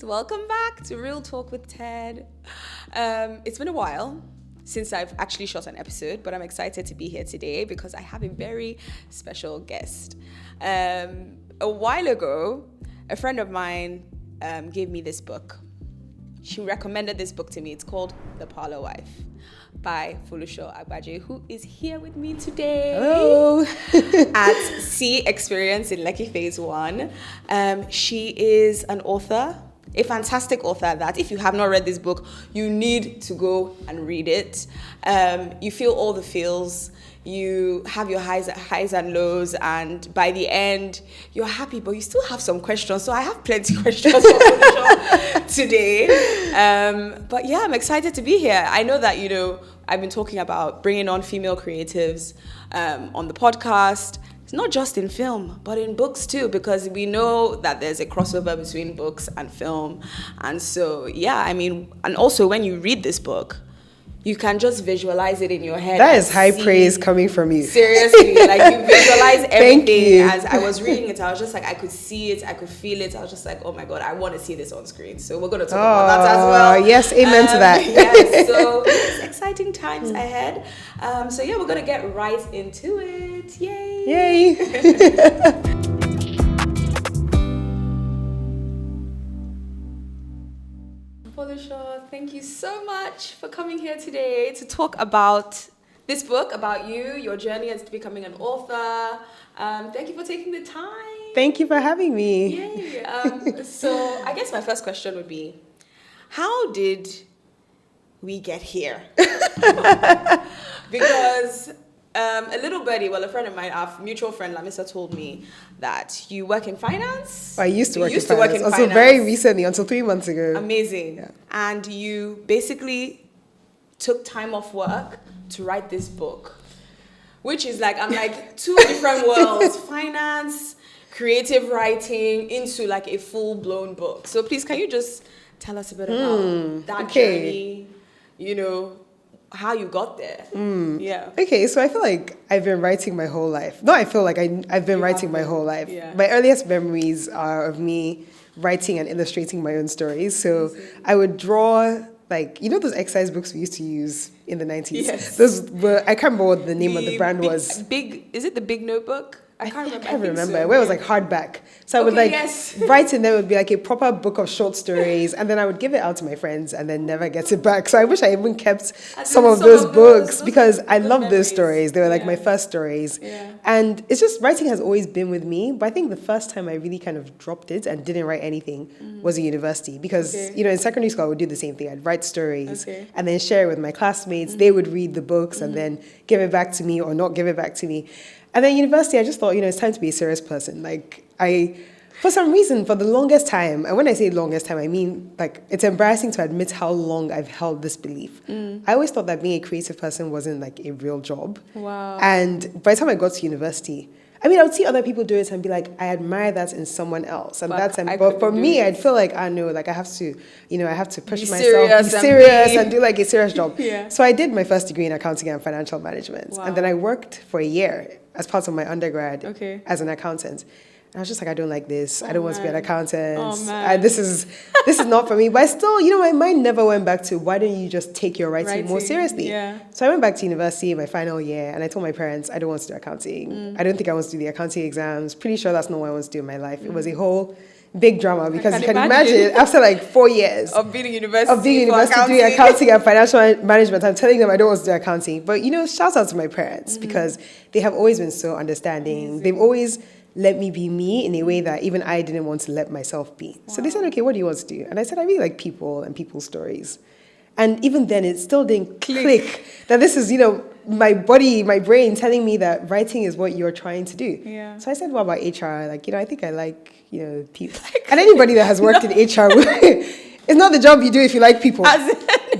Welcome back to Real Talk with Ted. It's been a while since I've actually shot an episode, but I'm excited to be here today because I have a very special guest. A while ago, a friend of mine gave me this book. She recommended this book to me. It's called The Parlour Wife by Foluso Agbaje, who is here with me today. Hello. At Sea Experience in Lekki Phase 1. She is an author, a fantastic author that if you have not read this book, you need to go and read it. You feel all the feels. You have your highs and lows, and by the end, you're happy, but you still have some questions. So I have plenty of questions for Foluso today. But yeah, I'm excited to be here. I know that, I've been talking about bringing on female creatives on the podcast. It's not just in film, but in books too, because we know that there's a crossover between books and film. And so, and also when you read this book, you can just visualize it in your head. That is high praise coming from you. Seriously, like you visualize everything. Thank you. As I was reading it, I was just like, I could see it, I could feel it. I was just like, oh my God, I want to see this on screen. So we're going to talk about that as well. Yes, amen to that. Yes, so it's exciting times ahead. We're going to get right into it. Yay. Foluso, thank you so much for coming here today to talk about this book, about you, your journey as becoming an author. Thank you for taking the time. Thank you for having me. Yay. So I guess my first question would be, how did we get here? Because a friend of mine, our mutual friend Lamisa, told me that you work in finance. I used to work in finance. Also very recently, until 3 months ago. Amazing. Yeah. And you basically took time off work to write this book, which is I'm like two different worlds, finance, creative writing, into like a full-blown book. So please, can you just tell us a bit about that journey, how you got there? Yeah. Okay, so I feel like I've been writing my whole life. No, I feel like I've been writing my whole life. Yeah. My earliest memories are of me writing and illustrating my own stories. So I would draw, those exercise books we used to use in the 90s? Yes. Those were, I can't remember what the name of the brand was. Is it the Big Notebook? I can't remember. So, where it was hardback. So I would write in there, would be like a proper book of short stories, and then I would give it out to my friends and then never get it back. So I wish I even kept some of those books because I love those stories. They were my first stories. Yeah. And it's just writing has always been with me. But I think the first time I really kind of dropped it and didn't write anything was in university because, in secondary school I would do the same thing. I'd write stories and then share it with my classmates. They would read the books and then give it back to me or not give it back to me. And then university, I just thought, it's time to be a serious person. For some reason, for the longest time, and when I say longest time, I mean, it's embarrassing to admit how long I've held this belief. I always thought that being a creative person wasn't a real job. Wow. And by the time I got to university, I would see other people do it and be like, I admire that in someone else. And but for me, I'd feel like, I have to, I have to push myself, be serious and do a serious job. Yeah. So I did my first degree in accounting and financial management. Wow. And then I worked for a year as part of my undergrad as an accountant. And I was just like, I don't like this. I don't want to be an accountant. Oh, man. This is not for me. But I still, my mind never went back to why don't you just take your writing more seriously? Yeah. So I went back to university in my final year and I told my parents, I don't want to do accounting. I don't think I want to do the accounting exams. Pretty sure that's not what I want to do in my life. It was a whole big drama because you can imagine after 4 years of being in university, doing accounting and financial management, I'm telling them I don't want to do accounting. But shout out to my parents because they have always been so understanding. Amazing. They've always let me be me in a way that even I didn't want to let myself be. Wow. So they said, okay, what do you want to do? And I said, I really like people and people's stories. And even then, it still didn't click that this is, my body, my brain telling me that writing is what you're trying to do. Yeah. So I said, what about HR? I think I like, people. And anybody that has worked in HR, it's not the job you do if you like people.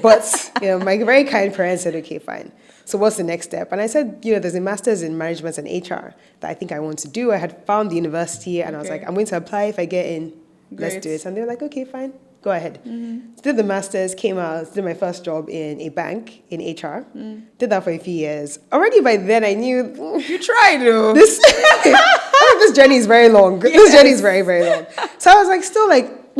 But, my very kind parents said, okay, fine. So what's the next step? And I said, there's a master's in management and HR that I think I want to do. I had found the university and I was like, I'm going to apply. If I get in, let's do it. And they were like, okay, fine. Go ahead. Did the master's, came out, did my first job in a bank in HR. Did that for a few years. Already by then I knew you tried though. This journey is very long. Yes. This journey is very, very long. So I was still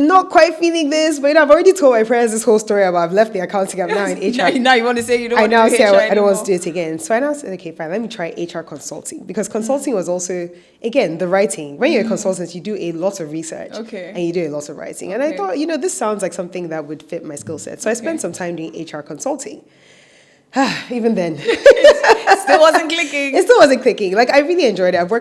not quite feeling this, but I've already told my parents this whole story about I've left the accounting. I'm now in HR. Now you want to say you don't I want now to do say HR I don't want to anymore. do it again. So I now said, okay, fine, let me try HR consulting, because consulting was also, again, the writing. When you're a consultant, you do a lot of research, and you do a lot of writing. And I thought, this sounds like something that would fit my skill set. So I spent some time doing HR consulting. Even then, Still wasn't clicking. It still wasn't clicking. Like, I really enjoyed it. I've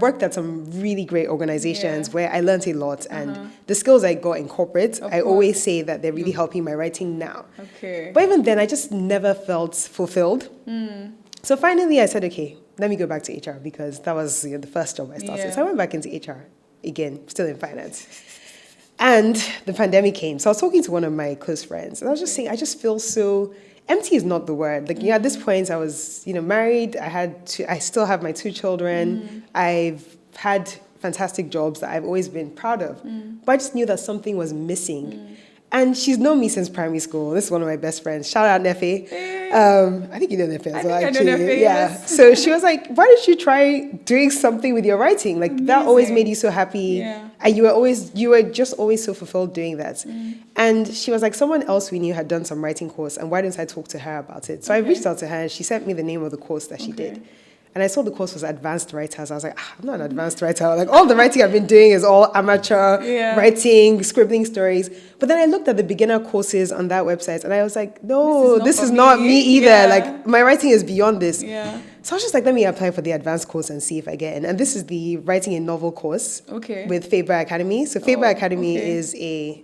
worked at some really great organizations where I learned a lot, and the skills I got in corporate, I always say that they're really helping my writing now. But even then, I just never felt fulfilled. So finally, I said, okay, let me go back to HR, because that was the first job I started. So I went back into HR again, still in finance. And the pandemic came. So I was talking to one of my close friends, and I was just saying, I just feel so empty is not the word. Like, at this point, I was, married. I still have my 2 children. I've had fantastic jobs that I've always been proud of. But I just knew that something was missing. And she's known me since primary school. This is one of my best friends. Shout out Nefe. I think you know Nefe as well, actually. I know Nefe, yeah. yes. So she was like, why don't you try doing something with your writing? Like, that always made you so happy. And you were just always so fulfilled doing that. And she was like, someone else we knew had done some writing course, and why didn't I talk to her about it? So I reached out to her, and she sent me the name of the course that she did. And I saw the course was advanced writers. I was like, I'm not an advanced writer. Like, all the writing I've been doing is all amateur writing, scribbling stories. But then I looked at the beginner courses on that website, and I was like, no, this is not me either. Like, my writing is beyond this. So I was just like, let me apply for the advanced course and see if I get in. And this is the writing a novel course with Faber Academy. So Faber Academy is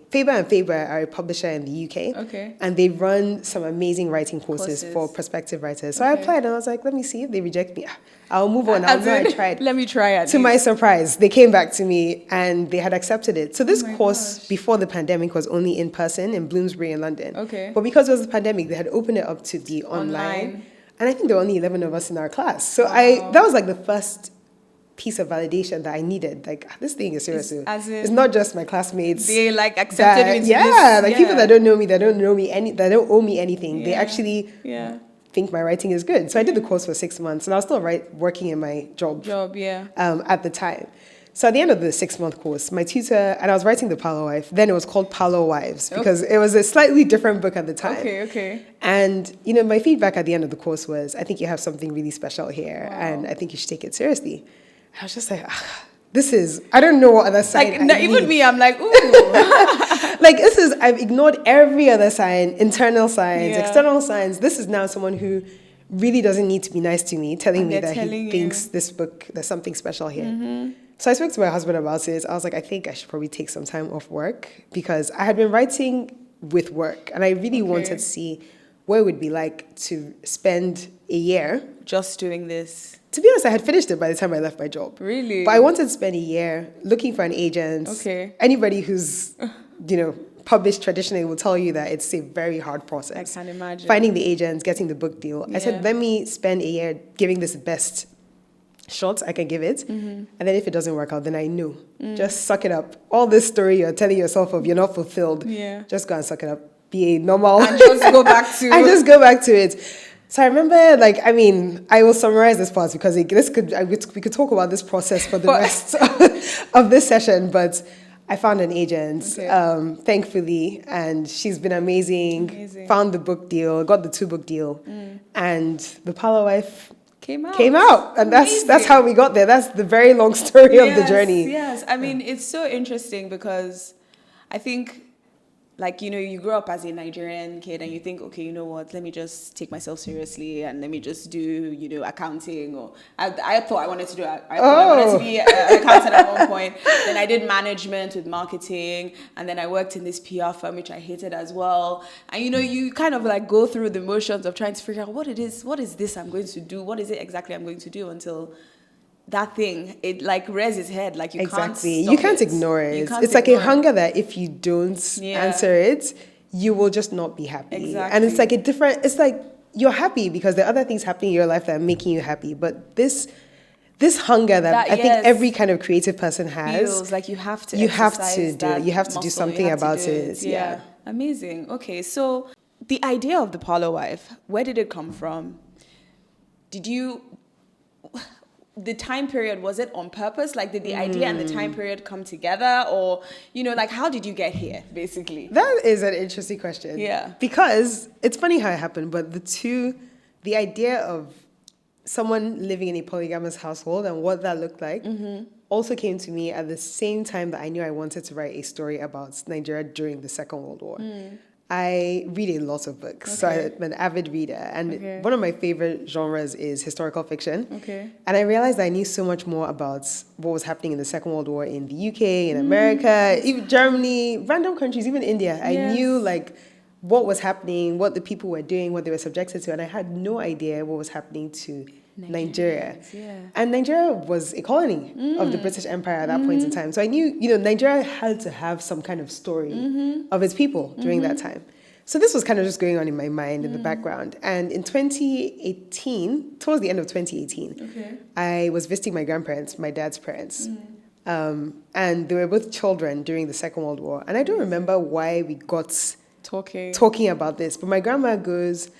Faber and Faber are a publisher in the UK. And they run some amazing writing courses for prospective writers. So I applied, and I was like, let me see if they reject me. I'll move on. I'll know I tried. Let me try it. To my surprise, they came back to me and they had accepted it. So this course before the pandemic was only in person in Bloomsbury in London. But because it was the pandemic, they had opened it up to the online. And I think there were only 11 of us in our class. So that was like the first piece of validation that I needed. Like, this thing is serious. It's not just my classmates. They like accepted you into this. People that don't know me, that don't owe me anything. They actually think my writing is good. So I did the course for 6 months, and I was still working in my job at the time. So at the end of the 6-month course, my tutor, and I was writing the Parlour Wife, then it was called Parlour Wives, because it was a slightly different book at the time. And, my feedback at the end of the course was, I think you have something really special here, and I think you should take it seriously. I was just like, I don't know what other sign even me, I'm like, ooh. I've ignored every other sign, internal signs, external signs. This is now someone who really doesn't need to be nice to me, telling me that he thinks this book, there's something special here. So I spoke to my husband about it. I was like, I think I should probably take some time off work, because I had been writing with work, and I really wanted to see what it would be like to spend a year just doing this. To be honest, I had finished it by the time I left my job. Really? But I wanted to spend a year looking for an agent. Anybody who's, published traditionally will tell you that it's a very hard process. I can imagine. Finding the agents, getting the book deal. I said, let me spend a year giving this the best shot I can give it. And then if it doesn't work out, then I know. Just suck it up. All this story you're telling yourself of you're not fulfilled. Just go and suck it up. Be a normal. And just go back to and just go back to it. So I remember, I will summarize this part, because we could talk about this process for the rest of this session, but I found an agent, thankfully, and she's been amazing. Found the book deal, got the 2-book deal, and the Parlour Wife came out. And that's how we got there. That's the very long story of the journey. Yes, I mean, it's so interesting, because I think, you grow up as a Nigerian kid and you think, okay, you know what, let me just take myself seriously and let me just do, accounting. Or I thought I wanted to do, I wanted to be an accountant at one point. Then I did management with marketing, and then I worked in this PR firm, which I hated as well. And, you kind of go through the motions of trying to figure out what is this I'm going to do? What is it exactly I'm going to do, until that thing, it rears its head. You can't stop you can't ignore it. It's like a hunger that if you don't answer it, you will just not be happy. And it's it's like you're happy because there are other things happening in your life that are making you happy. But this hunger that I think every kind of creative person has, feels like you have to do something about it. Yeah. Amazing. Okay, so the idea of the Parlour Wife, where did it come from? the time period, was it on purpose? Like, did the idea and the time period come together? Or, like, how did you get here, basically? That is an interesting question. Yeah. Because it's funny how it happened, but the idea of someone living in a polygamous household and what that looked like also came to me at the same time that I knew I wanted to write a story about Nigeria during the Second World War. I read a lot of books, so I'm an avid reader. And one of my favorite genres is historical fiction. And I realized I knew so much more about what was happening in the Second World War in the UK, in America, even Germany, random countries, even India. I knew like what was happening, what the people were doing, what they were subjected to. And I had no idea what was happening to Nigeria. And Nigeria was a colony of the British Empire at that point in time. So I knew, Nigeria had to have some kind of story of its people during that time. So this was kind of just going on in my mind in the background. And in 2018, towards the end of 2018, I was visiting my grandparents, my dad's parents. And they were both children during the Second World War. And I don't remember why we got talking about this. But my grandma goes,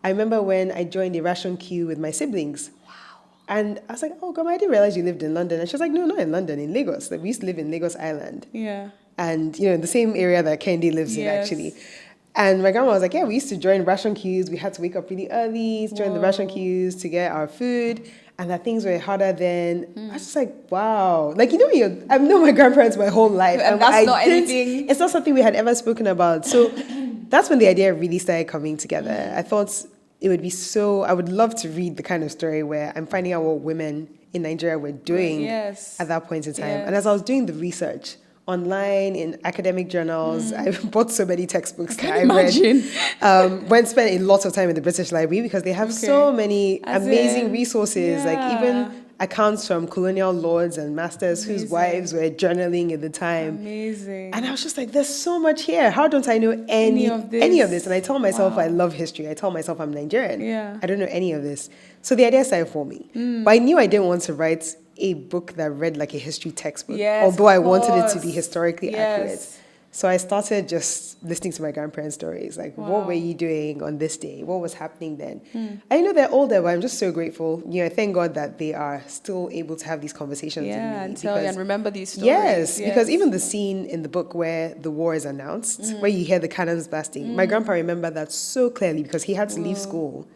I remember when I joined the ration queue with my siblings. Wow. And I was like, oh, Grandma, I didn't realize you lived in London. And she was like, no, not in London, in Lagos. Like, we used to live in Lagos Island. Yeah. And, in the same area that Kendi lives in, actually. And my grandma was like, yeah, we used to join ration queues. We had to wake up really early, join the ration queues to get our food. And that things were harder then. I was just like, wow. Like, I've known my grandparents my whole life. And that's not anything. It's not something we had ever spoken about. So that's when the idea really started coming together. I thought it would be I would love to read the kind of story where I'm finding out what women in Nigeria were doing at that point in time. And as I was doing the research online in academic journals, I bought so many textbooks that I read. Went spent a lot of time in the British Library because they have so many amazing resources, like even accounts from colonial lords and masters whose wives were journaling at the time. Amazing. And I was just like, there's so much here. How don't I know any of this? And I tell myself I love history. I tell myself I'm Nigerian. I don't know any of this. So the idea started for me. But I knew I didn't want to write a book that read like a history textbook, although I wanted it to be historically accurate. So I started just listening to my grandparents' stories, like, what were you doing on this day? What was happening then? I know they're older, but I'm just so grateful. Thank God that they are still able to have these conversations with me. And tell you and remember these stories. Yes, because even the scene in the book where the war is announced, where you hear the cannons blasting, my grandpa remembered that so clearly because he had to leave school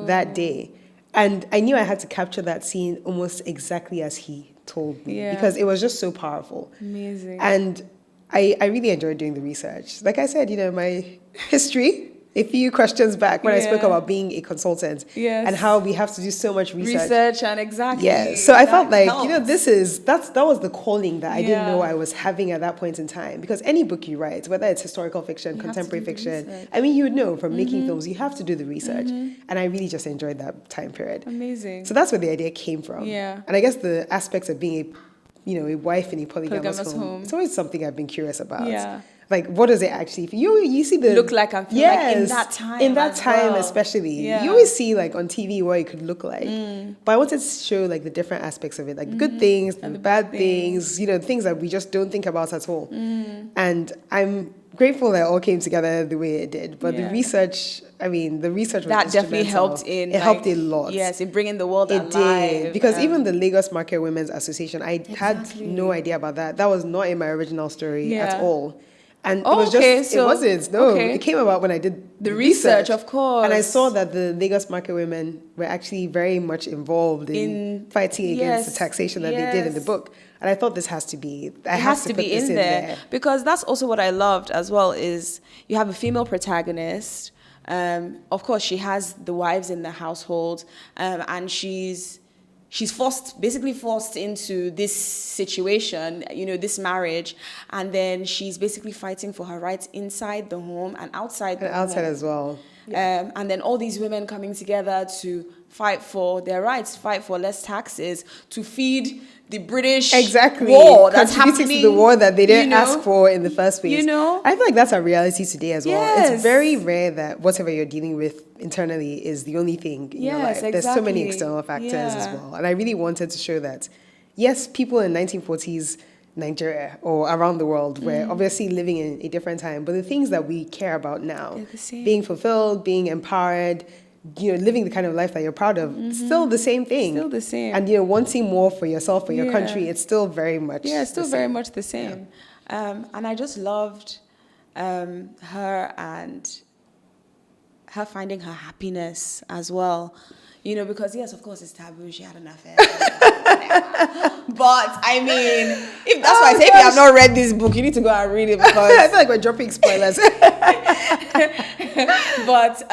that day. And I knew I had to capture that scene almost exactly as he told me because it was just so powerful. Amazing. And I really enjoyed doing the research. Like I said, my history, a few questions back when I spoke about being a consultant and how we have to do so much research. And exactly. Yeah. So I felt like, that was the calling that I didn't know I was having at that point in time. Because any book you write, whether it's historical fiction, contemporary fiction, I mean, you would know from making films, you have to do the research. And I really just enjoyed that time period. Amazing. So that's where the idea came from. Yeah. And I guess the aspects of being a wife in a polygamous home. It's always something I've been curious about. Yeah. Like, what does it actually you see the look like and feel like in that time? In that time, especially, you always see like on TV what it could look like. But I wanted to show like the different aspects of it, like the good things, and the bad things, things that we just don't think about at all. And I'm grateful that it all came together the way it did. But the research was that definitely helped it helped a lot. Yes, in bringing the world alive. It did. Because even the Lagos Market Women's Association, I had no idea about that. That was not in my original story at all. And it was just, it wasn't. No, it came about when I did the research, of course. And I saw that the Lagos Market women were actually very much involved in fighting against the taxation that they did in the book. And I thought this has to be, it has to be in there. Because that's also what I loved as well, is you have a female protagonist. Of course, she has the wives in the household, and she's basically forced into this situation, this marriage, and then she's basically fighting for her rights inside the home and outside the home. And outside as well. And then all these women coming together to fight for their rights, fight for less taxes, to feed the British war that's happening. To the war that they didn't ask for in the first place. I feel like that's our reality today as well. Yes. It's very rare that whatever you're dealing with internally is the only thing in your life. There's so many external factors as well. And I really wanted to show that, yes, people in 1940s Nigeria or around the world were obviously living in a different time, but the things that we care about now, being fulfilled, being empowered, living the kind of life that you're proud of. It's still the same thing. Still the same. And, wanting more for yourself, for your country, it's still very much it's still very much the same. Yeah. And I just loved her and her finding her happiness as well. Because yes, of course, it's taboo. She had an affair. But I mean, if that's why I say if you have not read this book, you need to go and read it because I feel like we're dropping spoilers. But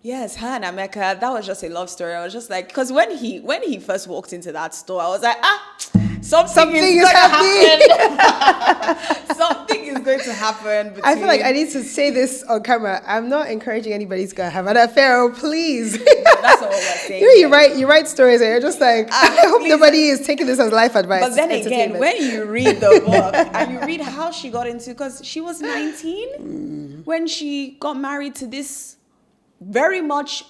yes, her and Emeka, that was just a love story. I was just like, because when he first walked into that store, I was like, something is going to happen. Something is going to happen. I feel like I need to say this on camera. I'm not encouraging anybody to go have an affair, please. That's all we're saying. You write stories and you're just like, I hope nobody is taking this as life advice. But then again, when you read the book and you read how she got into, because she was 19 when she got married to this very much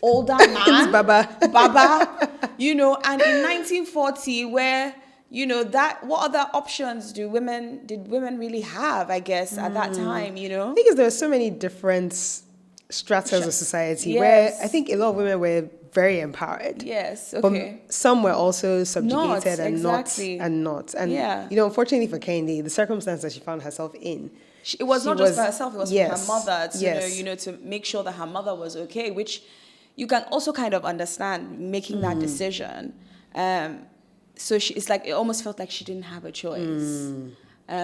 older man, Baba, and in 1940, where that what other options did women really have? I guess at that time, I think there are so many different stratas of society where I think a lot of women were very empowered. Yes, okay. But some were also subjugated and not. And unfortunately for Kehinde, the circumstance that she found herself in. It was not just for herself, it was for her mother to, to make sure that her mother was okay, which you can also kind of understand making that decision. So it's like, it almost felt like she didn't have a choice,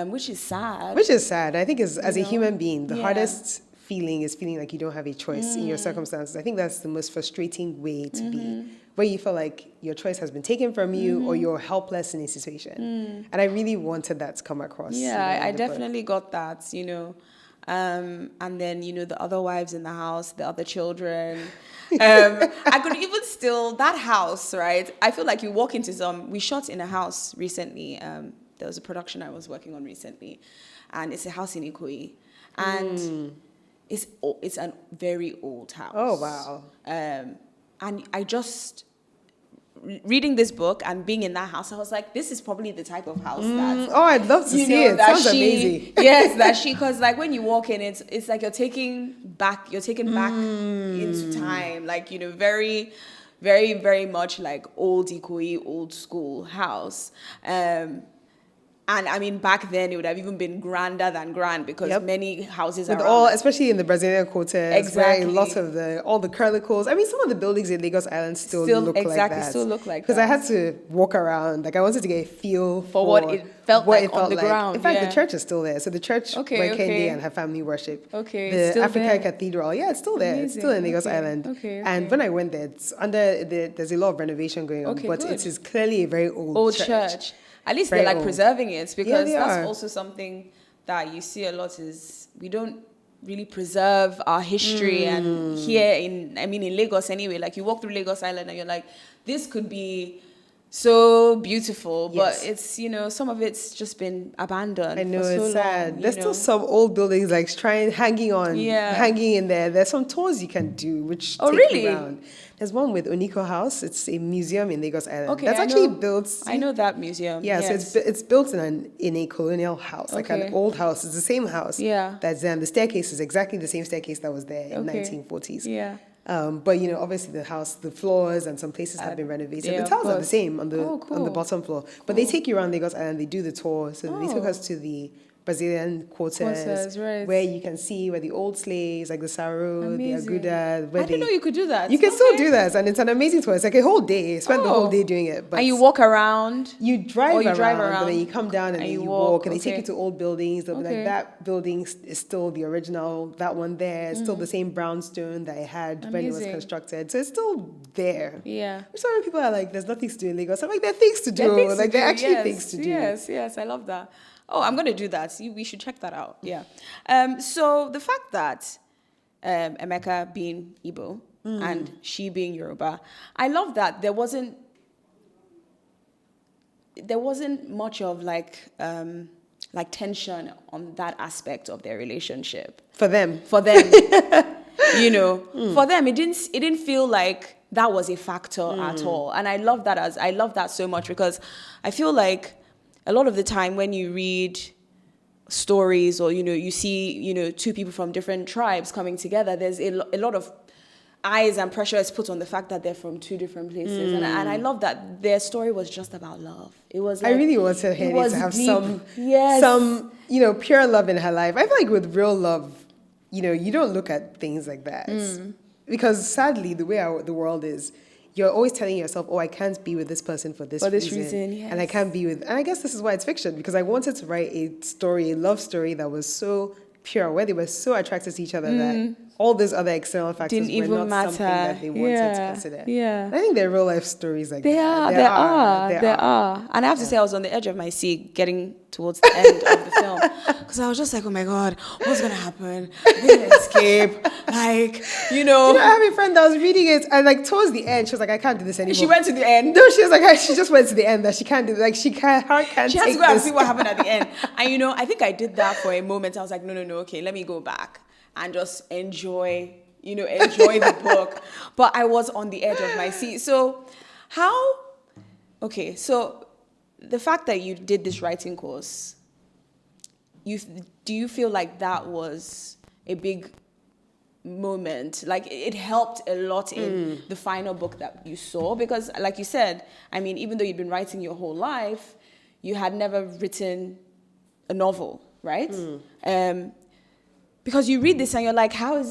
which is sad. Which is sad. I think as a human being, the hardest feeling is feeling like you don't have a choice in your circumstances. I think that's the most frustrating way to be, where you feel like your choice has been taken from you or you're helpless in a situation. And I really wanted that to come across. Yeah, I definitely got that, and then, the other wives in the house, the other children. I could even still, that house, right? I feel like you walk into we shot in a house recently. There was a production I was working on recently, and it's a house in Ikoyi. And it's a very old house. Oh, wow. And I just, reading this book and being in that house, I was like, this is probably the type of house that... Oh, I'd love to see it. Sounds amazing. Yes, because like when you walk in, it's like you're taken back into time. Like, very, very, very much like old Ikoyi, old school house. And I mean, back then it would have even been grander than grand because many houses are especially in the Brazilian quarters, exactly. Where a lot of all the curlicles. I mean, some of the buildings in Lagos Island still look like that. Still look like that. Because I had to walk around, like I wanted to get a feel for what it felt like on the ground. In fact, the church is still there. So the church where Kehinde and her family worship, the Africa Cathedral, it's still there. Amazing. It's still in Lagos Island. And when I went there, it's there's a lot of renovation going on, but it is clearly a very old church. At least they're like preserving it, because that's also something that you see a lot is we don't really preserve our history. And here in Lagos anyway, like you walk through Lagos Island and you're like, this could be so beautiful, but it's, some of it's just been abandoned. I know, for so it's sad. long, There's still some old buildings like hanging in there. There's some tours you can do, which take you around. There's one with Oniko House. It's a museum in Lagos Island. Okay, that's actually built. I know that museum. Yeah, yes. So it's built in a colonial house, like an old house. It's the same house. Yeah. That's the staircase is exactly the same staircase that was there in 1940s. Yeah. But obviously the floors and some places have been renovated. The tiles are the same on the bottom floor. But they take you around Lagos Island. They do the tour. So they took us to the Brazilian quarters, right. where you can see where the old slaves, like the Saru, the Aguda, I didn't know you could do that. You can still do that, and it's an amazing tour. It's like a whole day. Spend the whole day doing it. But and you walk around. You drive around, but then you come down and then you walk, and they take you to old buildings. They'll be like, that building is still the original. That one there is still the same brownstone that it had when it was constructed. So it's still there. Yeah. So many people are like, there's nothing to do in Lagos. I'm like, there are things to do. There are actually things to do. Yes, I love that. Oh, I'm going to do that. We should check that out. Yeah. So the fact that Emeka being Igbo and she being Yoruba, I love that there wasn't much of like tension on that aspect of their relationship. For them. For them, it didn't feel like that was a factor at all. And I love that so much, because I feel like a lot of the time when you read stories or, you see, two people from different tribes coming together, there's a lot of eyes and pressure is put on the fact that they're from two different places, and I love that their story was just about love. It was. Like, I really wanted Henny to have deep. some pure love in her life. I feel like with real love, you don't look at things like that because sadly, the way the world is, you're always telling yourself, "Oh, I can't be with this person for this reason, yes. and I can't be with." And I guess this is why it's fiction, because I wanted to write a love story that was so pure, where they were so attracted to each other that all those other external factors didn't even were not matter. something that they wanted to consider. Yeah. And I think they're real life stories like They that. are. And I have to say, I was on the edge of my seat getting towards the end of the film, because I was just like, oh my God, what's going to happen? I'm going to escape. Like, I have a friend that was reading it, and like towards the end, she was like, I can't do this anymore. She went to the end. No, she was like, she just went to the end, that she can't do, like, she can't She has to go and see what happened at the end. And I think I did that for a moment. I was like, no, okay, let me go back and just enjoy the book. But I was on the edge of my seat. So so the fact that you did this writing course, do you feel like that was a big moment? Like it helped a lot in the final book that you saw? Because like you said, I mean, even though you'd been writing your whole life, you had never written a novel, right? Because you read this and you're like, how are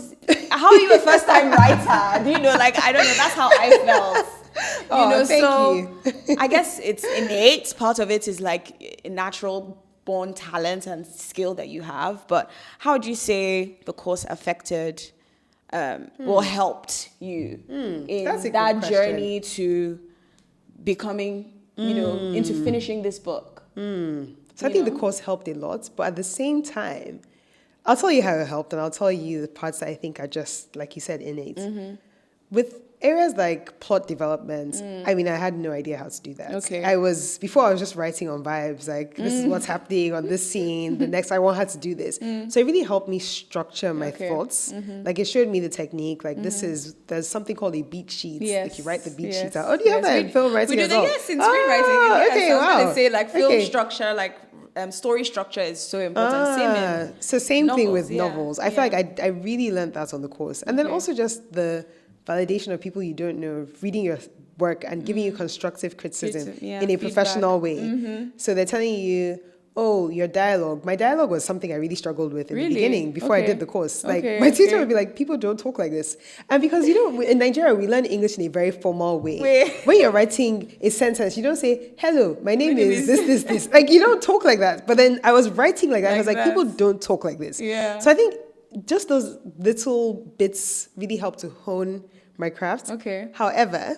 you a first-time writer? I don't know, that's how I felt. Thank you. I guess it's innate. Part of it is like a natural born talent and skill that you have. But how would you say the course affected or helped you in that journey to becoming, into finishing this book? So I think the course helped a lot, but at the same time, I'll tell you how it helped, and I'll tell you the parts that I think are just, like you said, innate. With areas like plot development, I mean, I had no idea how to do that. Okay. Before I was just writing on vibes, like, this is what's happening on this scene, the next I want her to do this. So it really helped me structure my thoughts. Like, it showed me the technique, like, there's something called a beat sheet. Yes. Like, you write the beat sheets out. Oh, do you have that in film writing as well? Yes, in screenwriting. Okay, I was wow. going to say, like, film structure, like, story structure is so important. Same novels, thing with novels. I feel like I really learned that on the course. And then also just the validation of people you don't know, reading your work and giving you constructive criticism in a professional way. So they're telling you, oh, your dialogue. My dialogue was something I really struggled with in the beginning before I did the course. Like my tutor would be like, people don't talk like this. And because, in Nigeria, we learn English in a very formal way. When you're writing a sentence, you don't say, hello, my name is this. Like, you don't talk like that. But then I was writing like that. I was like, people don't talk like this. Yeah. So I think just those little bits really help to hone my craft. Okay. However,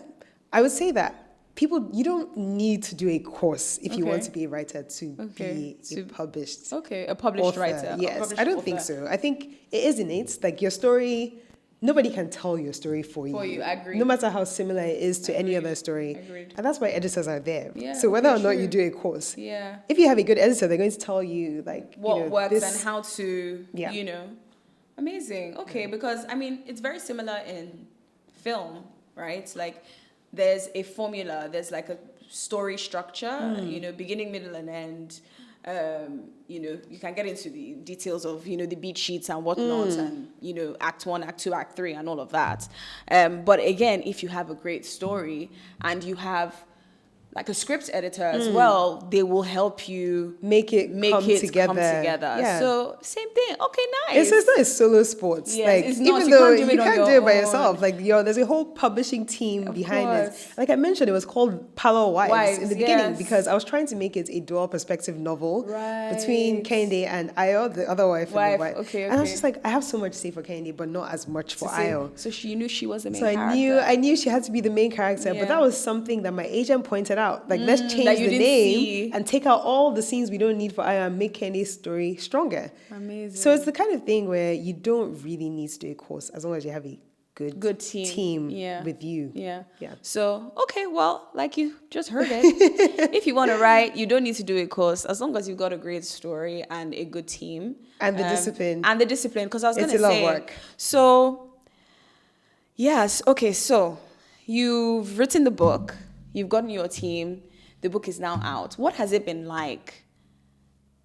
I would say that you don't need to do a course if you want to be a writer to be a published a published author. writer. Yes, I don't think so. I think it is innate. Like your story, nobody can tell your story for you. I agree. No matter how similar it is to any other story. Agreed. And that's why editors are there. Yeah, so whether or not you do a course, if you have a good editor, they're going to tell you like what works and how to, Amazing. Okay, because I mean it's very similar in film, right? Like there's a formula, there's like a story structure, beginning, middle, and end. You can get into the details of, the beat sheets and whatnot, and, act 1, act 2, act 3, and all of that. But again, if you have a great story and you have like a script editor as well, they will help you make it come together. Yeah. So same thing. Okay, nice. It's not a solo sport. Yes, like it's not. Even though you can't do it by own. yourself, like there's a whole publishing team behind it. Like I mentioned, it was called Parlour Wives in the beginning because I was trying to make it a dual perspective novel between Kehinde and Ayo, the other wife. And the wife. Okay. And I was just like, I have so much to say for Kehinde, but not as much for Ayo. So she knew she was the main character. I knew she had to be the main character, but that was something that my agent pointed out. Like let's change the name and take out all the scenes we don't need for Aya and make Kenny's story stronger. Amazing. So it's the kind of thing where you don't really need to do a course as long as you have a good team with you. Yeah. So, okay, well, like you just heard it. If you want to write, you don't need to do a course as long as you've got a great story and a good team. And the discipline. Because I was going to say. It's a lot of work. So, yes. Okay, so you've written the book. You've gotten your team. The book is now out. What has it been like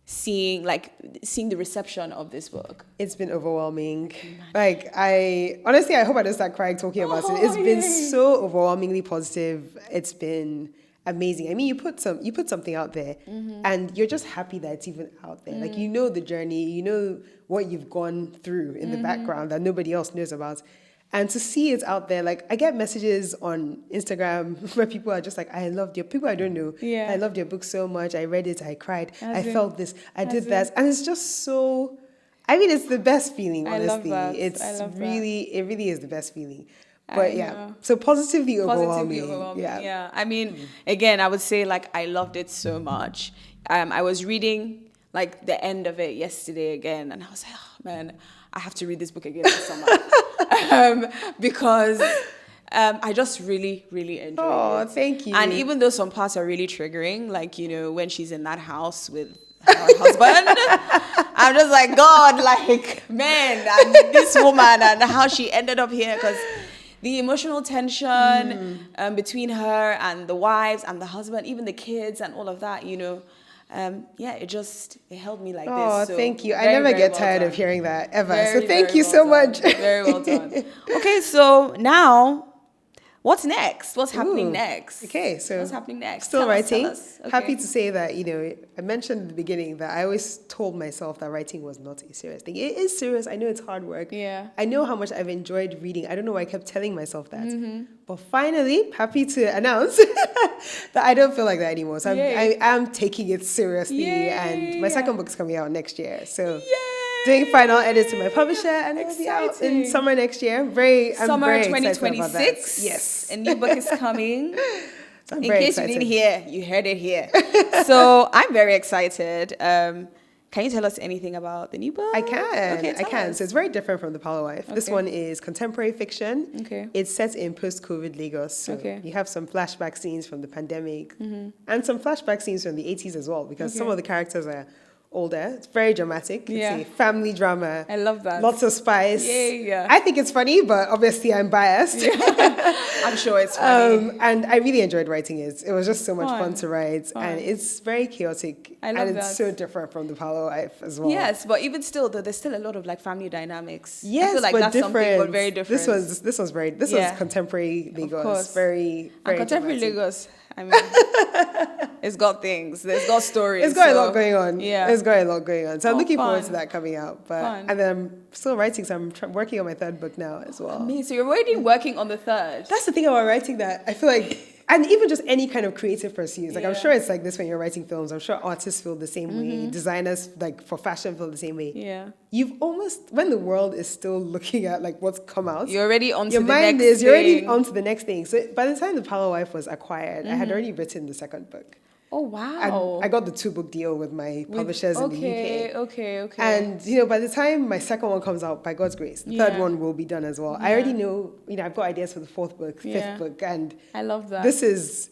seeing the reception of this book? It's been overwhelming. Like, I hope I don't start crying talking about it. It's been so overwhelmingly positive. It's been amazing. I mean, you put something out there, and you're just happy that it's even out there. Like, you know the journey, you know what you've gone through in the background that nobody else knows about. And to see it out there, like, I get messages on Instagram where people are just like, I loved your, people I don't know, I loved your book so much, I read it, I cried, I felt this, I did that. And it's just so, I mean, it's the best feeling, honestly. It really is the best feeling. But so positively overwhelming. Yeah. I mean, again, I would say, like, I loved it so much. I was reading, like, the end of it yesterday again, and I was like, oh, man, I have to read this book again this summer. Because I just really, really enjoyed it. Oh, thank you. And even though some parts are really triggering, like, you know, when she's in that house with her husband, I'm just like, God, like, man, and this woman and how she ended up here, because the emotional tension between her and the wives and the husband, even the kids and all of that, you know, it held me like this. Oh, so thank you. I never get tired of hearing that ever. So thank you so much. Very well done. Okay, so now, what's next? What's happening next? Okay, so what's happening next? Still writing. Tell us. Okay. Happy to say that, you know, I mentioned at the beginning that I always told myself that writing was not a serious thing. It is serious. I know it's hard work. Yeah. I know how much I've enjoyed reading. I don't know why I kept telling myself that. But finally, happy to announce that I don't feel like that anymore. So I am taking it seriously. And my second book's coming out next year. So doing final edits to my publisher, and it'll be out in summer next year. I'm very 2026. Yes. A new book is coming. So I'm in very case excited. you didn't hear, you heard it here. So I'm very excited. Can you tell us anything about the new book? I can. Okay, I can. So it's very different from the Parlour Wife. Okay. This one is contemporary fiction. Okay. It's set in post-COVID Lagos. So you have some flashback scenes from the pandemic and some flashback scenes from the 80s as well, because some of the characters are older. It's very dramatic. It's a family drama. I love that. Lots of spice. Yeah. I think it's funny, but obviously I'm biased. I'm sure it's funny. And I really enjoyed writing it. It was just so much fun to write. And it's very chaotic. I love and it's that. so different from the Parlour Wife as well. Yes, but even still, though, there's still a lot of, like, family dynamics. Yes, I feel like but that's different. something, but very different. This was contemporary Lagos. Of course. Very, very and contemporary dramatic. Lagos, I mean, it's got things. It's got stories. It's got a lot going on. Yeah. It's got a lot going on. So I'm looking forward fun. to that coming out. But Fun. and then I'm still writing, so I'm working on my third book now as well. Me, so you're already working on the third. That's the thing about writing, that I feel like, and even just any kind of creative pursuits. Like, I'm sure it's like this when you're writing films. I'm sure artists feel the same way. Designers, like, for fashion, feel the same way. Yeah. You've almost, when the world is still looking at, like, what's come out, You're already on to your the mind next is, you're already thing. on to the next thing. So by the time the Parlour Wife was acquired, I had already written the second book. Oh, wow. And I got the 2-book deal with my publishers in the UK. Okay. And, you know, by the time my second one comes out, by God's grace, the third one will be done as well. I already know, you know, I've got ideas for the fourth book, fifth book, and I love that. This is,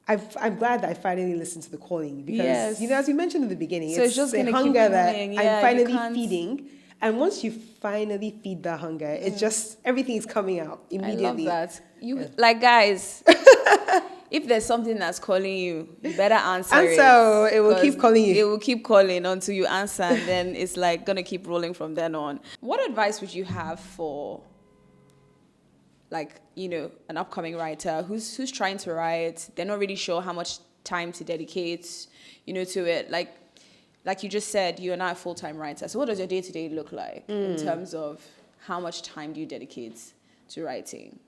I'm glad that I finally listened to the calling, because, you know, as we mentioned in the beginning, so it's just a gonna hunger keep that going. I'm finally feeding. And once you finally feed that hunger, it's just, everything is coming out immediately. I love that. Like, guys, if there's something that's calling you, you better answer it. And so it will keep calling you. It will keep calling until you answer, and then it's like gonna keep rolling from then on. What advice would you have for, like, you know, an upcoming writer who's trying to write? They're not really sure how much time to dedicate, you know, to it. Like you just said, you're not a full-time writer. So what does your day-to-day look like in terms of how much time do you dedicate to writing?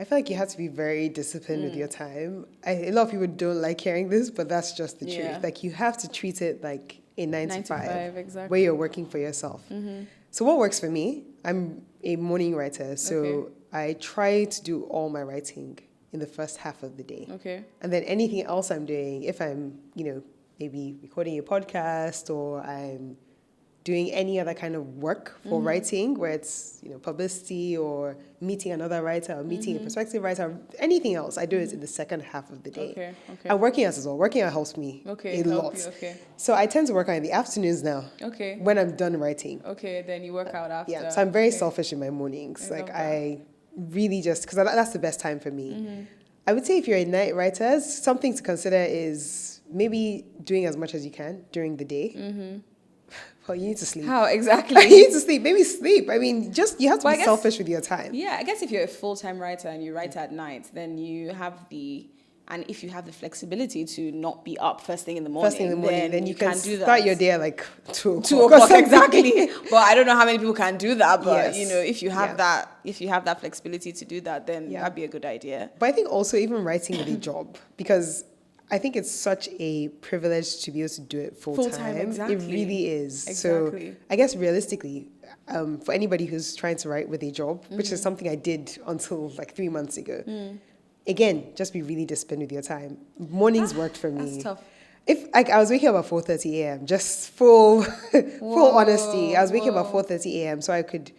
I feel like you have to be very disciplined with your time. A lot of people don't like hearing this, but that's just the truth. Like, you have to treat it like a 9 to 5, exactly. where you're working for yourself. So what works for me? I'm a morning writer, so I try to do all my writing in the first half of the day. Okay. And then anything else I'm doing, if I'm, you know, maybe recording a podcast, or I'm doing any other kind of work for writing, where it's, you know, publicity, or meeting another writer, or meeting a prospective writer, or anything else, I do it in the second half of the day. Okay. And working out as well. Working out helps me a lot. So I tend to work out in the afternoons now. Okay. When I'm done writing. Okay, then you work out after. Yeah, so I'm very selfish in my mornings. I really just, because that's the best time for me. I would say if you're a night writer, something to consider is maybe doing as much as you can during the day. Well, you need to sleep. How exactly? You need to sleep. Maybe sleep. I mean, you have to be selfish with your time. Yeah, I guess if you're a full-time writer and you write at night, then you have and if you have the flexibility to not be up first thing in the morning, then you can do that. Start your day at like 2 o'clock exactly. But I don't know how many people can do that. But yes. if you have that flexibility to do that, then that'd be a good idea. But I think also even writing with a job, because I think it's such a privilege to be able to do it full time. Exactly. It really is. Exactly. So I guess realistically, for anybody who's trying to write with a job, which is something I did until like 3 months ago, again, just be really disciplined with your time. Mornings worked for me. That's tough. If I was waking up at 4:30 a.m., just full honesty, I was waking up at 4:30 a.m. so I could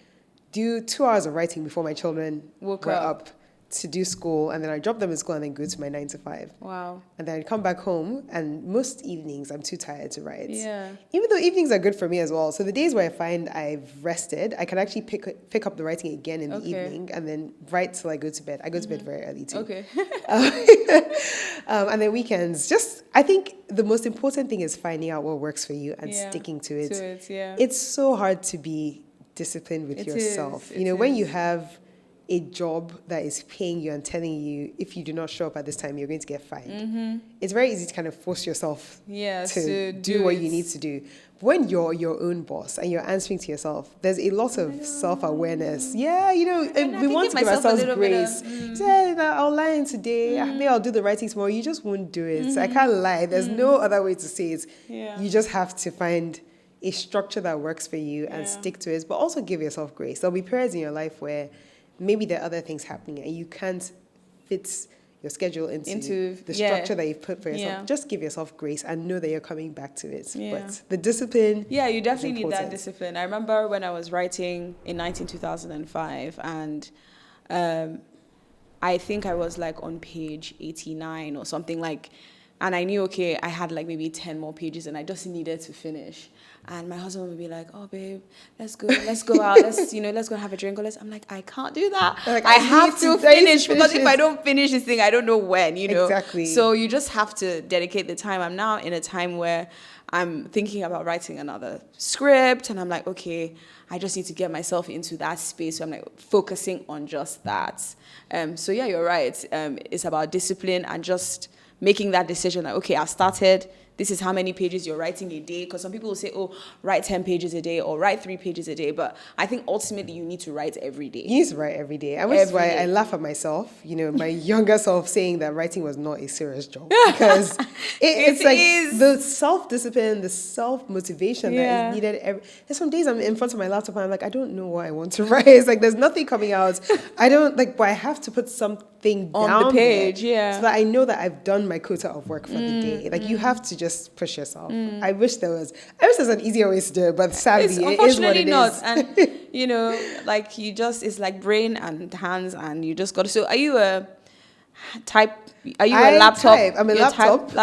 do 2 hours of writing before my children were up to do school, and then I drop them in school and then go to my 9 to 5. Wow. And then I'd come back home, and most evenings I'm too tired to write. Yeah. Even though evenings are good for me as well. So the days where I find I've rested, I can actually pick up the writing again in the evening and then write till I go to bed. I go to bed very early too. Okay. And then weekends, I think the most important thing is finding out what works for you and sticking to it. It's so hard to be disciplined with yourself. When you have a job that is paying you and telling you if you do not show up at this time, you're going to get fined. It's very easy to kind of force yourself to do what you need to do. When you're your own boss and you're answering to yourself, there's a lot of self-awareness. Yeah, and we want to give ourselves grace. I'll lie in today. Maybe I'll do the writing tomorrow. You just won't do it. So I can't lie. There's no other way to say it. You just have to find a structure that works for you and stick to it, but also give yourself grace. There'll be periods in your life where maybe there are other things happening and you can't fit your schedule into the structure that you've put for yourself. Just give yourself grace and know that you're coming back to it. But the discipline. Yeah, you definitely need that discipline. I remember when I was writing in 2005 and I think I was like on page 89 or something and I knew, I had like maybe 10 more pages and I just needed to finish. And my husband would be like, oh, babe, let's go out. Let's go have a drink. I'm like, I can't do that. I have to finish because if I don't finish this thing, I don't know when, Exactly. So you just have to dedicate the time. I'm now in a time where I'm thinking about writing another script and I'm like, I just need to get myself into that space. So I'm like focusing on just that. So yeah, you're right. It's about discipline and just making that decision like, I started, this is how many pages you're writing a day. Because some people will say, write 10 pages a day or write 3 pages a day. But I think ultimately you need to write every day. You need to write every day. And which is why I laugh at myself, my younger self saying that writing was not a serious job. Because it's like the self-discipline, the self-motivation that is needed. There's some days I'm in front of my laptop and I'm like, I don't know what I want to write. It's like there's nothing coming out. But I have to put something on down the page, so that I know that I've done my quota of work for the day. Like you have to just push yourself. I wish there's an easier way to do it, but sadly it is what it not. is. And it's like brain and hands and you just got to. So are you a laptop? I'm a laptop.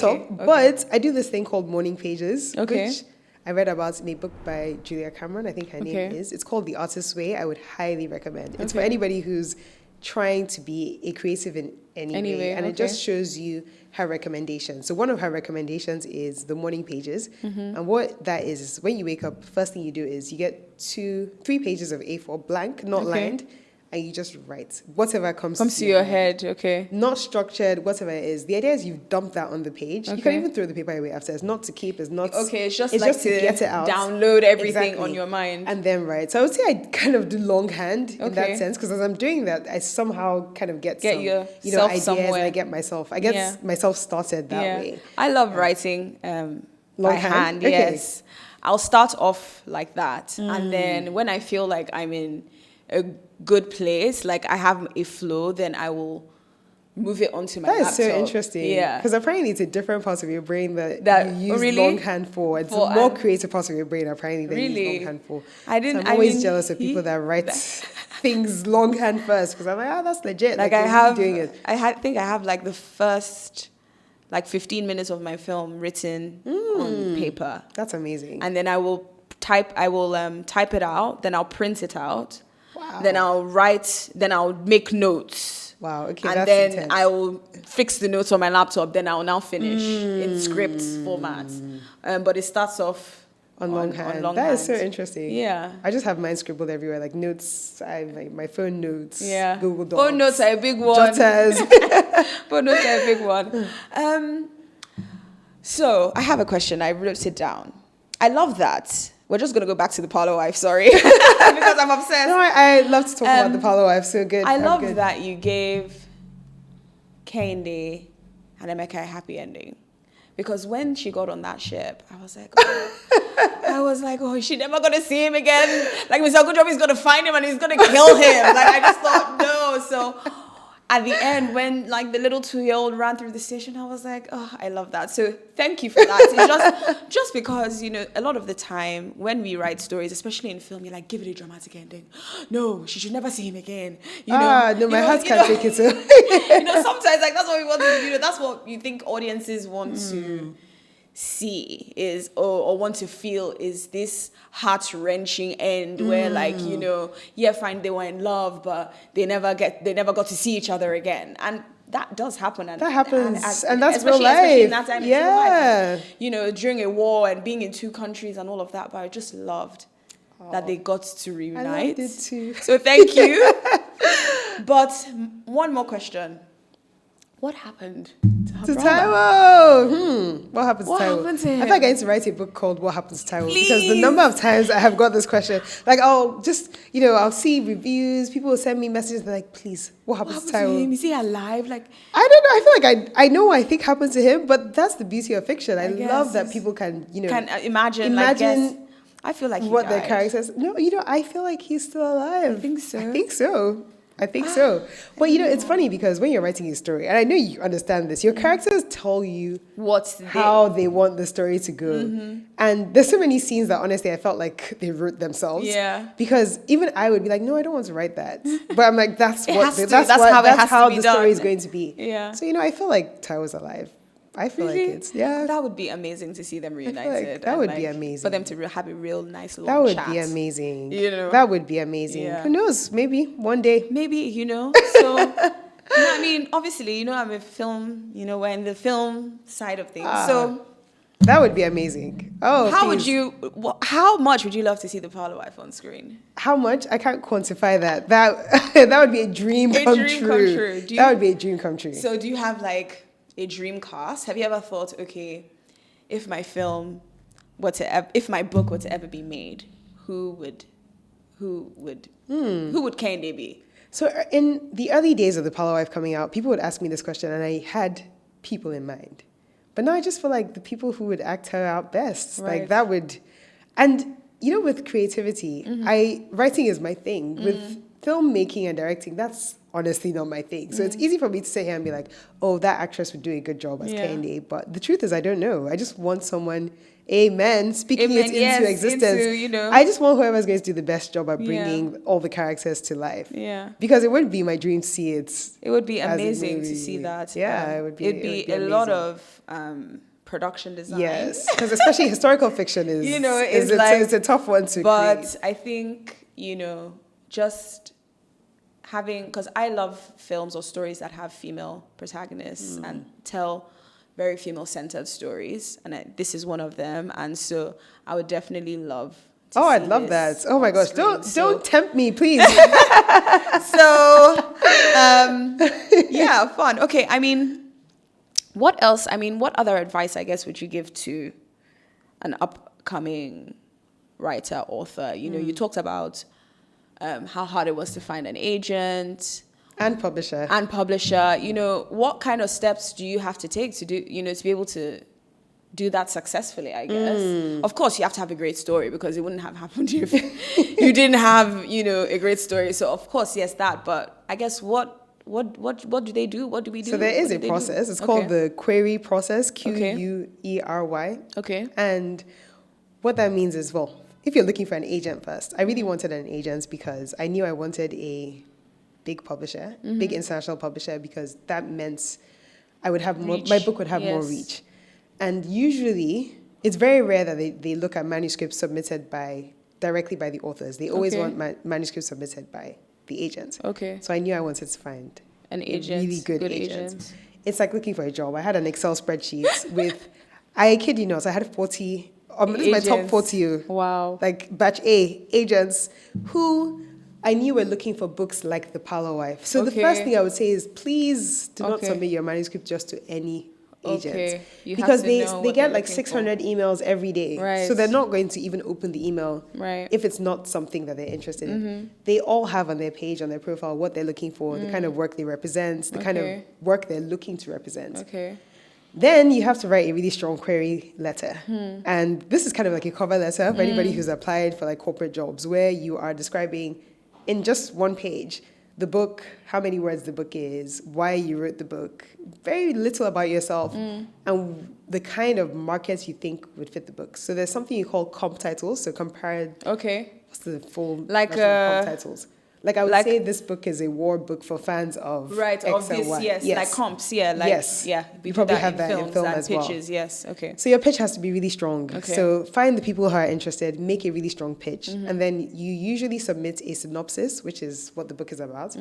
Okay. But I do this thing called morning pages, which I read about in a book by Julia Cameron, I think her name is. It's called The Artist's Way. I would highly recommend. It's for anybody who's trying to be a creative in any way. And it just shows you her recommendations. So one of her recommendations is the morning pages. And what that is when you wake up, first thing you do is you get 3 pages of A4 blank, not lined, and you just write whatever comes to your head. Not structured, whatever it is. The idea is you've dumped that on the page. You can even throw the paper away after. It's not to keep, it's not it's just to get it out. Download everything on your mind. And then write. So I would say I kind of do longhand in that sense, because as I'm doing that, I somehow kind of get some ideas somewhere. And I get myself started that way. I love writing by hand, yes. I'll start off like that. And then when I feel like I'm in a good place, like I have a flow, then I will move it onto my laptop. That is so interesting. Yeah. Because apparently it's a different part of your brain that you use longhand for. It's a more creative part of your brain apparently that you use longhand for. I'm always jealous of people that write things longhand first, because I'm like, that's legit. Like I have doing it. I think I have like the first 15 minutes of my film written on paper. That's amazing. And then I will type it out, then I'll print it out. Wow. Then I'll write, then I'll make notes. Wow, okay, And that's then intense. I will fix the notes on my laptop. Then I will now finish in script format. But it starts off On longhand. That is so interesting. Yeah. I just have mine scribbled everywhere, like notes. I have my phone notes, Yeah. Google Docs. Phone notes are a big one. Jotters. Phone notes are a big one. So I have a question. I wrote it down. I love that. We're just going to go back to the Parlour Wife, sorry. Because I'm obsessed. No, I love to talk about the Parlour Wife, so good. I love that you gave Kehinde and Emeka a happy ending. Because when she got on that ship, I was like, oh, is she never going to see him again? Like, Mr. Ogunjobi is going to find him and he's going to kill him. Like, I just thought, no. So at the end, when like the little 2-year-old ran through the station, I was like, oh, I love that. So thank you for that. It's just because, you know, a lot of the time when we write stories, especially in film, you're like, give it a dramatic ending. No, she should never see him again. My heart can't take it. So. Sometimes like that's what we want to, that's what you think audiences want to see is or want to feel is this heart-wrenching end where fine, they were in love but they never got to see each other again, and that does happen, and that happens, and that's real life. Especially in that time, yeah, it's real life. And, during a war and being in 2 countries and all of that, but I just loved that they got to reunite. I loved it too. So thank you. But one more question. What happened to her brother? Taiwo? What happens What to Taiwo? happened to him? I feel like I need to write a book called What Happens to Taiwo. Please. Because the number of times I have got this question, like I'll just, I'll see reviews, people will send me messages, they're like, please, what happens to Taiwo? Him? Is he alive? Like, I don't know. I feel like I know what I think happened to him, but that's the beauty of fiction. I love that people can, can imagine I feel like what their characters. No, I feel like he's still alive. I think so. I think so. But it's funny because when you're writing a story, and I know you understand this, your characters tell you how they want the story to go. Mm-hmm. And there's so many scenes that honestly I felt like they wrote themselves. Yeah. Because even I would be like, no, I don't want to write that. But I'm like, that's how the story is going to be. Yeah. So I feel like Taiwo's alive. I feel like it's, that would be amazing to see them reunited. Like that would be amazing. For them to have a real nice long chat. That would chat. be amazing. That would be amazing. Yeah. Who knows? Maybe one day. Maybe, So, I mean, obviously, I'm a film, we're in the film side of things. So. That would be amazing. Oh, how much would you love to see the Parlour Wife on screen? How much? I can't quantify that. That would be a dream come true. That would be a dream come true. So do you have like a dream cast? Have you ever thought, okay, if my book were to ever be made, who would Kehinde be? So in the early days of the Parlour Wife coming out, people would ask me this question, and I had people in mind. But now I just feel like the people who would act her out best, right. Like that would, and with creativity, writing is my thing. With filmmaking and directing, that's honestly not my thing. So it's easy for me to sit here and be like, oh, that actress would do a good job as Kehinde. But the truth is, I don't know. I just want someone, speaking it into existence. I just want whoever's going to do the best job at bringing all the characters to life. Yeah. Because it would be my dream to see it. It would be amazing to see that. Yeah, it would be. It'd be a lot of production design. Yes, because especially historical fiction is, it's a tough one to create. But I think, just having, because I love films or stories that have female protagonists and tell very female-centered stories, and this is one of them. And so I would definitely love to see I'd love that. Oh my gosh, don't tempt me, please. Fun. Okay, I mean, what else? I mean, what other advice, I guess, would you give to an upcoming writer, author? You talked about how hard it was to find an agent and publisher. What kind of steps do you have to take to do, to be able to do that successfully, I guess? Of course, you have to have a great story, because it wouldn't have happened if you didn't have, a great story. So of course, yes, that. But I guess what do they do? What do we do? So there is a process. It's called the query process, QUERY. Okay. And what that means is, if you're looking for an agent first, I really wanted an agent because I knew I wanted a big publisher, big international publisher, because that meant I would have more, my book would have more reach. And usually, it's very rare that they look at manuscripts submitted directly by the authors. They always want manuscripts submitted by the agent. Okay. So I knew I wanted to find An agent. Really good agent. agent. It's like looking for a job. I had an Excel spreadsheet with, I kid you not, so I had 40, this is my top 40. Wow. Like batch A, agents who I knew were looking for books like The Parlour Wife. So the first thing I would say is please do not submit your manuscript just to any agent. Okay. Because they get like 600 emails every day. Right. So they're not going to even open the email if it's not something that they're interested in. They all have on their page, on their profile, what they're looking for, the kind of work they represent, the kind of work they're looking to represent. Okay. Then you have to write a really strong query letter. And this is kind of like a cover letter for anybody who's applied for like corporate jobs, where you are describing in just one page the book, how many words the book is, why you wrote the book, very little about yourself, and the kind of markets you think would fit the book. So there's something you call comp titles, so compared. Okay. What's the full like comp titles? Like I would say this book is a war book for fans of X of this, and Y. yes, like comps, You probably have that in film as pitches, well. Yes, okay. So your pitch has to be really strong. Okay. So find the people who are interested, make a really strong pitch, and then you usually submit a synopsis, which is what the book is about.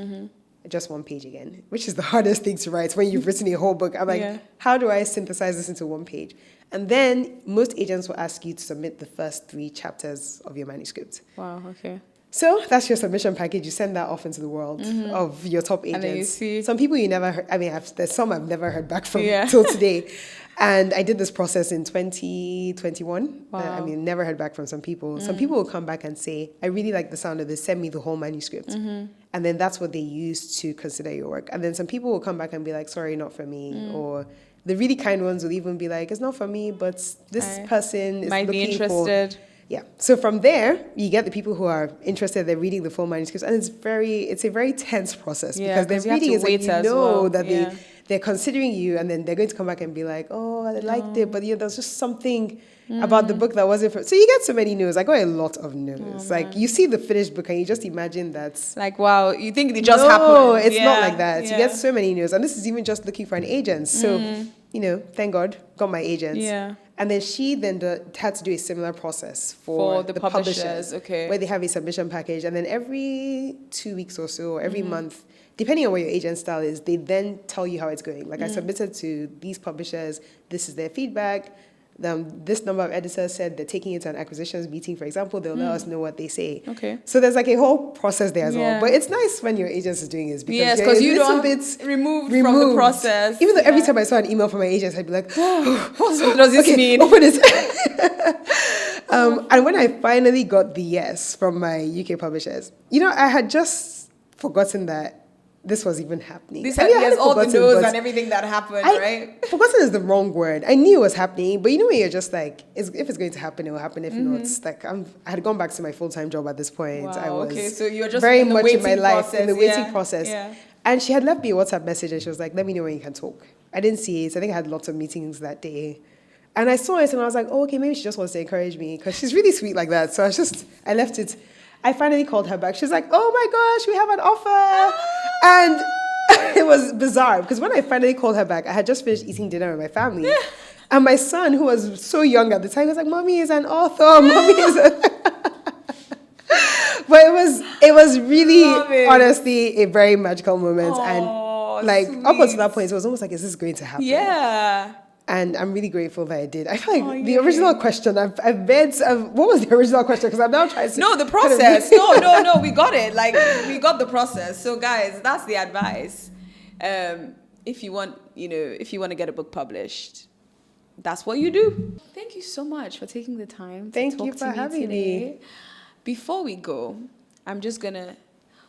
Just one page again, which is the hardest thing to write when you've written a whole book. I'm like, how do I synthesize this into one page? And then most agents will ask you to submit the first 3 chapters of your manuscript. Wow, okay. So that's your submission package. You send that off into the world of your top agents. And then you see some people you never heard. I mean, there's some I've never heard back from till today. And I did this process in 2021. Wow. I mean, never heard back from some people. Some people will come back and say, I really like the sound of this. Send me the whole manuscript. And then that's what they use to consider your work. And then some people will come back and be like, sorry, not for me. Or the really kind ones will even be like, it's not for me, but this person is might be looking interested. Yeah. So from there, you get the people who are interested. They're reading the full manuscripts, and it's a very tense process because they're reading it, and you know that they're considering you, and then they're going to come back and be like, "Oh, I liked it," but there's just something about the book that wasn't. So you get so many no's. I got a lot of no's. Like you see the finished book, and you just imagine that's like, wow, you think it just happened? No, it's not like that. You get so many no's, and this is even just looking for an agent. So thank God, got my agent. Yeah. And then she had to do a similar process for the publishers, where they have a submission package. And then every 2 weeks or so, or every month, depending on what your agent style is, they then tell you how it's going. Like I submitted to these publishers, this is their feedback. This number of editors said they're taking it to an acquisitions meeting, for example. They'll let us know what they say. Okay. So there's like a whole process there as well. But it's nice when your agent is doing this because you don't removed from the process. Even though every time I saw an email from my agent, I'd be like, what does this mean? Open it. And when I finally got the yes from my UK publishers, I had just forgotten that this was even happening. All the no's and everything that happened, right? Forgotten is the wrong word. I knew it was happening, but when you're just like, if it's going to happen, it will happen. If not, like I had gone back to my full-time job at this point. Wow, I was so you're just very in the much in my life process. in the waiting process. Yeah. And she had left me a WhatsApp message and she was like, let me know when you can talk. I didn't see it. I think I had lots of meetings that day. And I saw it and I was like, oh, okay, maybe she just wants to encourage me because she's really sweet like that. So I left it. I finally called her back. She's like, oh my gosh, we have an offer. And it was bizarre because when I finally called her back, I had just finished eating dinner with my family. And my son, who was so young at the time, was like, Mommy is an author. Mommy is But it was really, honestly, a very magical moment. Aww, and like sweet. up until that point, it was almost like, is this going to happen? Yeah. And I'm really grateful that I did. I feel like the original question, I've read, what was the original question? Because I'm now trying to... No, the process. No, we got it. Like, we got the process. So, guys, that's the advice. If you want to get a book published, that's what you do. Thank you so much for taking the time to talk to me today. Before we go, I'm just going to...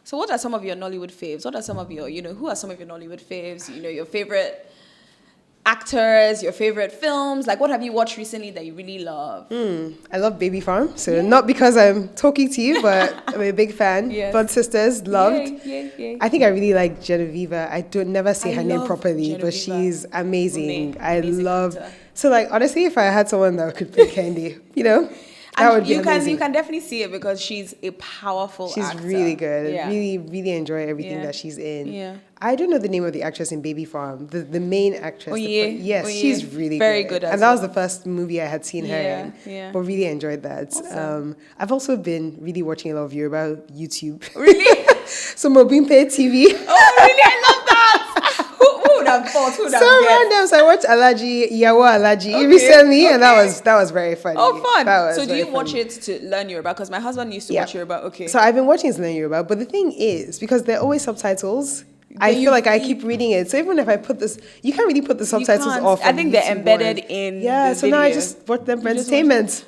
So, what are some of your Nollywood faves? What are some of your, who are some of your Nollywood faves? Your favorite actors, your favorite films? Like, what have you watched recently that you really love? I love Baby Farm. So not because I'm talking to you, but I'm a big fan. Yes. Blood Sisters, loved. Yeah. I think I really like Genevieve. I don't never say her name properly, Genevieve. but she's amazing. Amazing love. actor. So like honestly, if I had someone that could play Candy, that would be amazing. You can definitely see it because she's a powerful actor. She's really good. Yeah. Really, really enjoy everything that she's in. Yeah. I don't know the name of the actress in Baby Farm. The main actress. Yes, she's really very good as and that was the first movie I had seen her in. Yeah. But really enjoyed that. Awesome. I've also been really watching a lot of Yoruba YouTube. Really? So Mobimpe TV. Oh, really? I love that. have thought? Who would So have guessed? random. So I watched Yawa Alaji recently, and that was very funny. Oh, fun. That was So do very you watch funny. it to learn Yoruba? Because my husband used to watch Yoruba. Okay. So I've been watching it to learn Yoruba, but the thing is, because they're always subtitles, I feel like I keep reading it. So even if I put this, you can't really put the subtitles off. I think they're YouTube embedded words. in Yeah, the so now I video. just watch them for You just entertainment.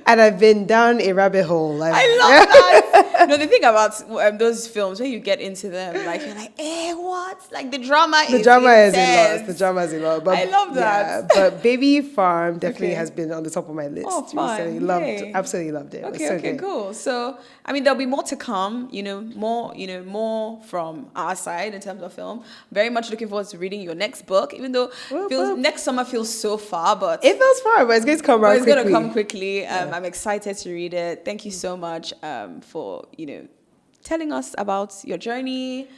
And I've been down a rabbit hole. I love that. No, the thing about those films, when you get into them, like you're like, what? Like the drama is a lot. intense. The drama is a lot. But I love that. Yeah, but Baby Farm definitely has been on the top of my list. Oh, fun. Recently. Absolutely loved it. Okay, cool. So, I mean, there'll be more to come, more from our side in terms of film. Very much looking forward to reading your next book, even though next summer feels so far, but it feels far, but it's going to come around quickly. It's going to come quickly. I'm excited to read it. Thank you so much for, telling us about your journey.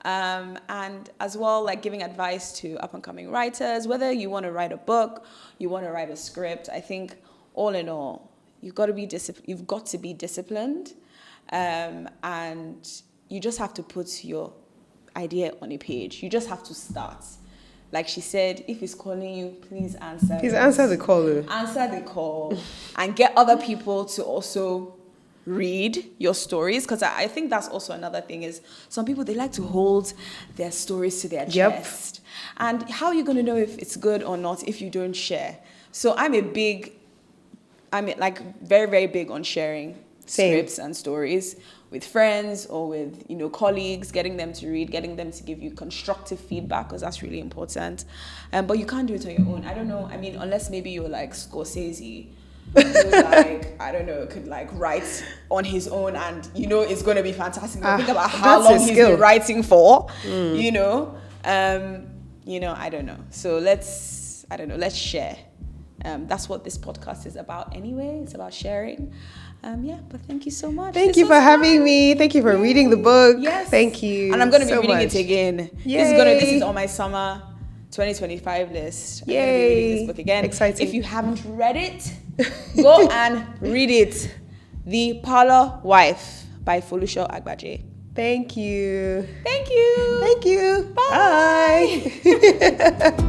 And as well, like giving advice to up-and-coming writers, whether you want to write a book, you want to write a script. I think all in all, you've got to be disciplined, and you just have to put your idea on a page. You just have to start. Like she said, if he's calling you, please answer. Please answer the call. Answer the call, and get other people to also read your stories, because I think that's also another thing is some people, they like to hold their stories to their chest. And how are you going to know if it's good or not if you don't share? So I'm very, very big on sharing scripts and stories with friends or with colleagues, getting them to read, getting them to give you constructive feedback, because that's really important. But you can't do it on your own. I don't know. I mean, unless maybe you're like Scorsese, could write on his own, and it's going to be fantastic. Think about how long he's been writing for. I don't know. So let's share. That's what this podcast is about anyway. It's about sharing. But thank you so much. Thank you for having me. Thank you for reading the book. Yes. Thank you. And I'm going to be so reading much. it again. Yay. This is on my summer 2025 list. Yay. I'm going to be reading this book again. Exciting. If you haven't read it, go and read it. The Parlour Wife by Foluso Agbaje. Thank you. Thank you. Thank you. Bye. Bye.